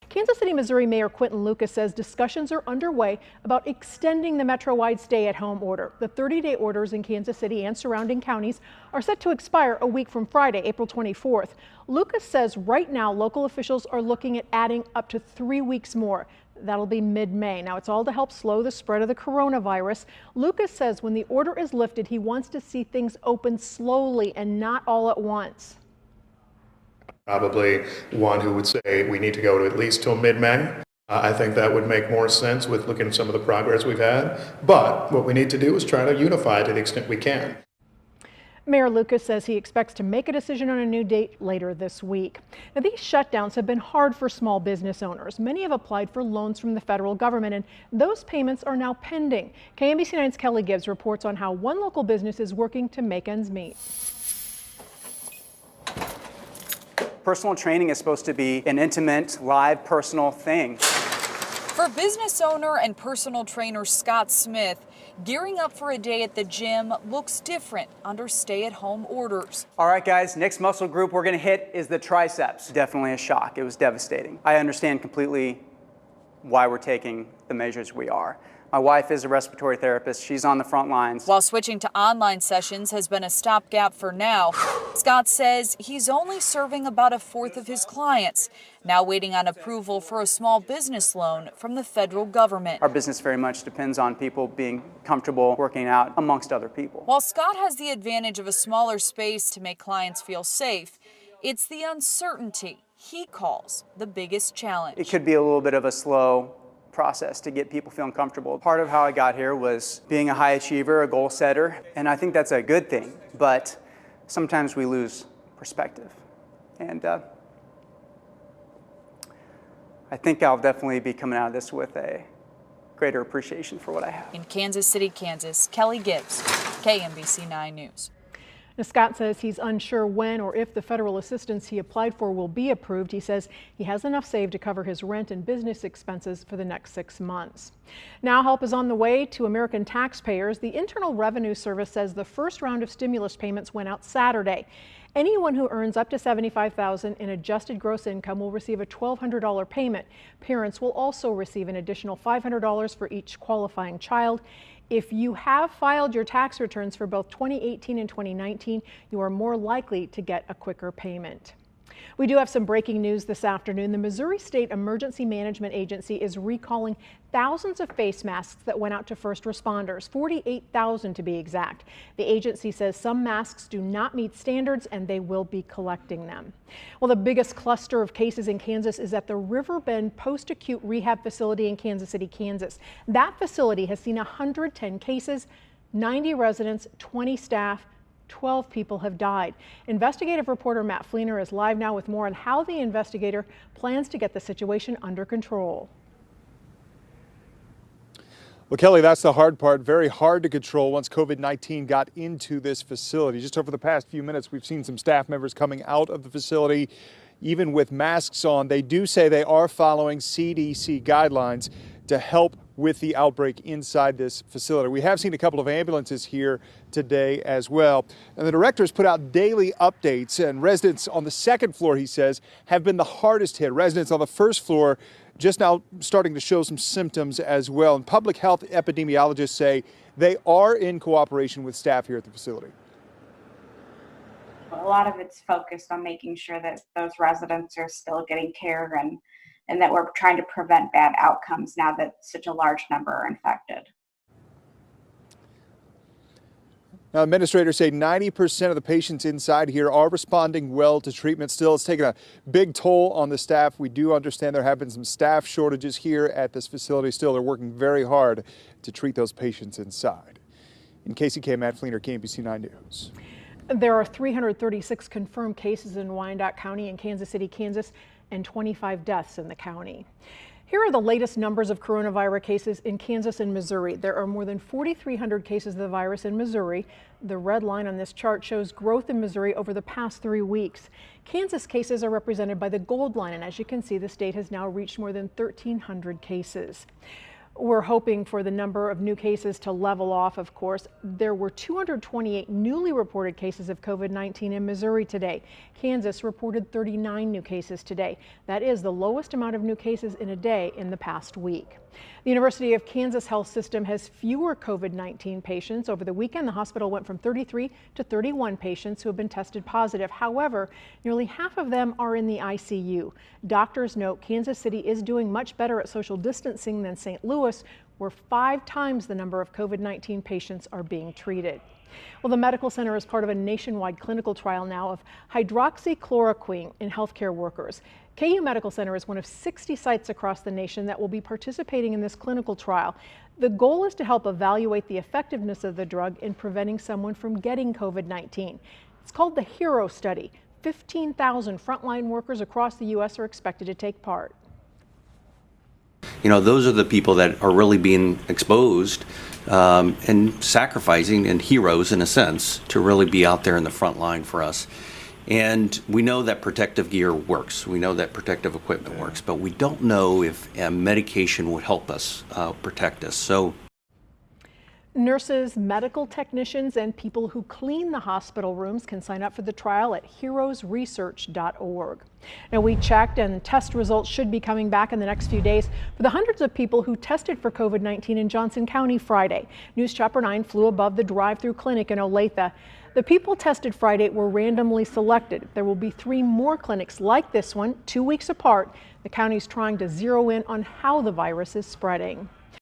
Kansas City, Missouri Mayor Quinton Lucas says discussions are underway about extending the Metro-wide stay-at-home order. The 30-day orders in Kansas City and surrounding counties are set to expire a week from Friday, April 24th. Lucas says right now local officials are looking at adding up to 3 weeks more. That'll be mid-May. Now, it's all to help slow the spread of the coronavirus. Lucas says when the order is lifted, he wants to see things open slowly and not all at once. Probably one who would say we need to go to at least till mid-May. I think that would make more sense with looking at some of the progress we've had. But what we need to do is try to unify to the extent we can. Mayor Lucas says he expects to make a decision on a new date later this week. Now, these shutdowns have been hard for small business owners. Many have applied for loans from the federal government, and those payments are now pending. KMBC 9's Kelly Gibbs reports on how one local business is working to make ends meet. Personal training is supposed to be an intimate, live, personal thing. For business owner and personal trainer Scott Smith, gearing up for a day at the gym looks different under stay-at-home orders. All right, guys, next muscle group we're going to hit is the triceps. Definitely a shock. It was devastating. I understand completely why we're taking the measures we are. My wife is a respiratory therapist. She's on the front lines. While switching to online sessions has been a stopgap for now, Scott says he's only serving about 1/4 of his clients, now waiting on approval for a small business loan from the federal government. Our business very much depends on people being comfortable working out amongst other people. While Scott has the advantage of a smaller space to make clients feel safe, it's the uncertainty he calls the biggest challenge. It could be a little bit of a slow process to get people feeling comfortable. Part of how I got here was being a high achiever, a goal setter, and I think that's a good thing, but sometimes we lose perspective. And I think I'll definitely be coming out of this with a greater appreciation for what I have. In Kansas City, Kansas, Kelly Gibbs, KMBC 9 News. Now, Scott says he's unsure when or if the federal assistance he applied for will be approved. He says he has enough saved to cover his rent and business expenses for the next 6 months. Now help is on the way to American taxpayers. The Internal Revenue Service says the first round of stimulus payments went out Saturday. Anyone who earns up to $75,000 in adjusted gross income will receive a $1,200 payment. Parents will also receive an additional $500 for each qualifying child. If you have filed your tax returns for both 2018 and 2019, you are more likely to get a quicker payment. We do have some breaking news this afternoon. The Missouri State Emergency Management Agency is recalling thousands of face masks that went out to first responders, 48,000 to be exact. The agency says some masks do not meet standards and they will be collecting them. Well, the biggest cluster of cases in Kansas is at the Riverbend Post-Acute Rehab Facility in Kansas City, Kansas. That facility has seen 110 cases, 90 residents, 20 staff, 12 people have died. Investigative reporter Matt Fleener is live now with more on how the investigator plans to get the situation under control. Well, Kelly, that's the hard part. Very hard to control once COVID-19 got into this facility. Just over the past few minutes, we've seen some staff members coming out of the facility, even with masks on. They do say they are following CDC guidelines to help with the outbreak inside this facility. We have seen a couple of ambulances here today as well. And the director has put out daily updates, and residents on the second floor, he says, have been the hardest hit. Residents on the first floor just now starting to show some symptoms as well. And public health epidemiologists say they are in cooperation with staff here at the facility. A lot of it's focused on making sure that those residents are still getting care and that we're trying to prevent bad outcomes now that such a large number are infected. Now, administrators say 90% of the patients inside here are responding well to treatment. Still, it's taken a big toll on the staff. We do understand there have been some staff shortages here at this facility. Still, they're working very hard to treat those patients inside. In KCK, Matt Fleener, KMBC 9 News. There are 336 confirmed cases in Wyandotte County and Kansas City, Kansas, and 25 deaths in the county. Here are the latest numbers of coronavirus cases in Kansas and Missouri. There are more than 4,300 cases of the virus in Missouri. The red line on this chart shows growth in Missouri over the past 3 weeks. Kansas cases are represented by the gold line, and as you can see, the state has now reached more than 1,300 cases. We're hoping for the number of new cases to level off, of course. There were 228 newly reported cases of COVID-19 in Missouri today. Kansas reported 39 new cases today. That is the lowest amount of new cases in a day in the past week. The University of Kansas Health System has fewer COVID-19 patients. Over the weekend, the hospital went from 33 to 31 patients who have been tested positive. However, nearly half of them are in the ICU. Doctors note Kansas City is doing much better at social distancing than St. Louis, where 5 times the number of COVID-19 patients are being treated. Well, the medical center is part of a nationwide clinical trial now of hydroxychloroquine in healthcare workers. KU Medical Center is one of 60 sites across the nation that will be participating in this clinical trial. The goal is to help evaluate the effectiveness of the drug in preventing someone from getting COVID-19. It's called the HERO study. 15,000 frontline workers across the U.S. are expected to take part. You know, those are the people that are really being exposed and sacrificing, and heroes in a sense, to really be out there in the front line for us. And we know that protective gear works. We know that protective equipment works, but we don't know if medication would help us protect us. So nurses, medical technicians, and people who clean the hospital rooms can sign up for the trial at heroesresearch.org. Now, we checked, and test results should be coming back in the next few days for the hundreds of people who tested for COVID-19 in Johnson County Friday. News Chopper 9 flew above the drive-through clinic in Olathe. The people tested Friday were randomly selected. There will be 3 more clinics like this one, 2 weeks apart. The county's trying to zero in on how the virus is spreading.